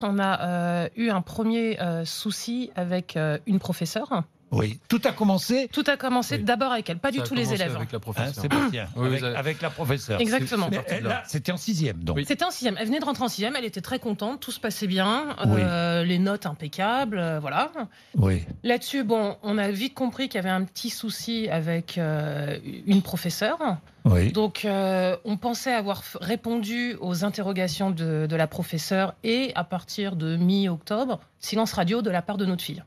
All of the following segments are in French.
On a eu un premier souci avec une professeure. Oui, tout a commencé. Tout a commencé d'abord avec elle, pas du tout les élèves. Avec la professeure. Sébastien, Oui, avec la professeure. Exactement. Mais là, c'était en 6e, donc. Oui. C'était en 6e. Elle venait de rentrer en 6e, elle était très contente, tout se passait bien, Oui. les notes impeccables, voilà. Oui. Là-dessus, bon, on a vite compris qu'il y avait un petit souci avec une professeure. Oui. Donc, on pensait avoir répondu aux interrogations de la professeure et à partir de mi-octobre, silence radio de la part de notre fille.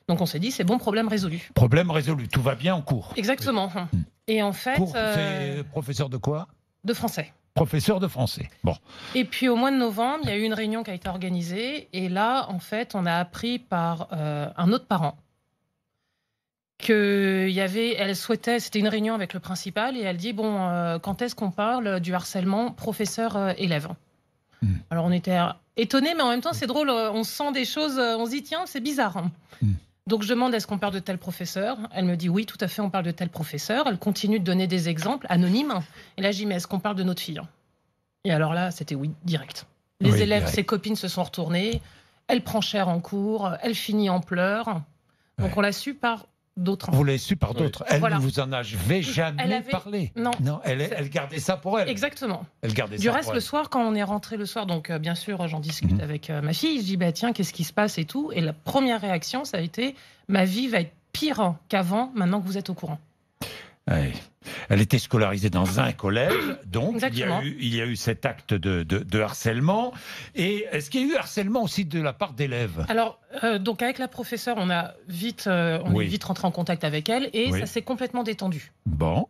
Donc, on s'est dit, c'est bon, problème résolu. Problème résolu, tout va bien en cours. Exactement. Oui. Et en fait... C'est professeur de quoi? De français. Professeur de français. Bon. Et puis, au mois de novembre, il y a eu une réunion qui a été organisée. Et là, en fait, on a appris par un autre parent qu'il y avait, elle souhaitait, c'était une réunion avec le principal, et elle dit, bon, quand est-ce qu'on parle du harcèlement professeur-élève? Alors on était étonnés, mais en même temps c'est drôle, on sent des choses, on se dit, tiens, c'est bizarre. Donc je demande, est-ce qu'on parle de tel professeur? Elle me dit, oui, tout à fait, on parle de tel professeur. Elle continue de donner des exemples anonymes. Et là, je dis, mais est-ce qu'on parle de notre fille? Et alors là, c'était oui, direct. Les élèves, direct. ses copines se sont retournées, elle prend cher en cours, elle finit en pleurs. Donc on l'a su par d'autres. Vous l'avez su par d'autres. Elle Voilà. ne vous en avait jamais parlé. Non. Elle gardait ça pour elle. Exactement. Elle gardait Du ça reste, pour le elle. soir, quand on est rentré le soir, donc bien sûr, j'en discute avec ma fille, je dis, bah, tiens, qu'est-ce qui se passe et tout. Et la première réaction, ça a été, ma vie va être pire qu'avant, maintenant que vous êtes au courant. Ouais. Elle était scolarisée dans un collège, donc Exactement. il y a eu cet acte de harcèlement. Et est-ce qu'il y a eu harcèlement aussi de la part d'élèves? Alors, donc avec la professeure, on est vite rentré en contact avec elle et ça s'est complètement détendu. Bon.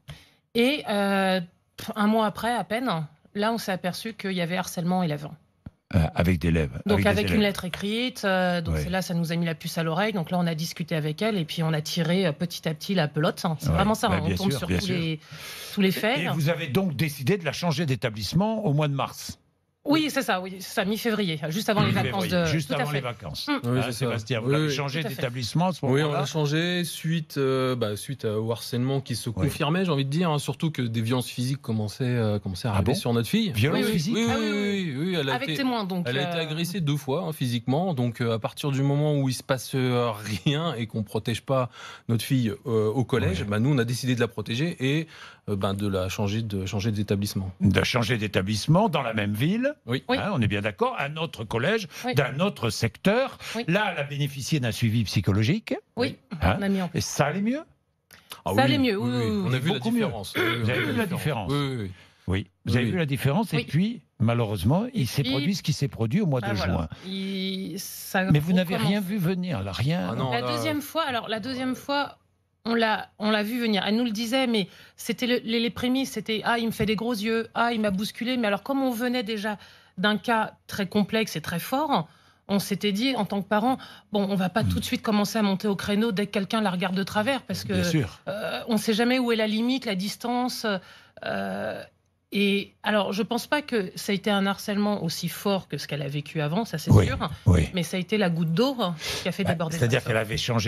Et un mois après, à peine, là, on s'est aperçu qu'il y avait harcèlement élève. Avec d'élèves. Donc avec une lettre écrite, là, ça nous a mis la puce à l'oreille. Donc là, on a discuté avec elle et puis on a tiré petit à petit la pelote. C'est vraiment ça, on tombe sur tous les faits. Et vous avez donc décidé de la changer d'établissement au mois de mars? Oui, c'est ça, mi-février, juste avant les vacances. Juste avant les vacances. Oui, Sébastien, vous avez changé d'établissement à ce moment-là? Oui, on a changé suite au harcèlement qui se confirmait, j'ai envie de dire, hein, surtout que des violences physiques commençaient à arriver sur notre fille. Violences physiques? Oui, elle a avec été, témoin, donc. Elle a été agressée 2 fois physiquement, donc à partir du moment où il se passe rien et qu'on protège pas notre fille au collège, nous on a décidé de la protéger et de la changer d'établissement. De changer d'établissement dans la même ville? Oui. Hein, on est bien d'accord, un autre collège, d'un autre secteur. Là, elle a bénéficié d'un suivi psychologique. Oui, Hein, on a mis en place. et ça allait mieux? Ça allait mieux, oui. On a vu la Beaucoup mieux. différence. Vous avez vu la différence? Oui. Vous avez vu la différence et puis, malheureusement, il s'est produit ce qui s'est produit au mois de juin. Mais vous n'avez rien vu venir, là, rien. Ah non, la deuxième fois, on l'a vu venir. Elle nous le disait, mais c'était les prémices, c'était « Ah, il me fait des gros yeux. Ah, il m'a bousculé. » Mais alors, comme on venait déjà d'un cas très complexe et très fort, on s'était dit, en tant que parents, bon, on va pas tout de suite commencer à monter au créneau dès que quelqu'un la regarde de travers, parce que on ne sait jamais où est la limite, la distance. Et alors, je pense pas que ça a été un harcèlement aussi fort que ce qu'elle a vécu avant, ça c'est sûr. Mais ça a été la goutte d'eau qui a fait déborder. C'est-à-dire qu'elle avait changé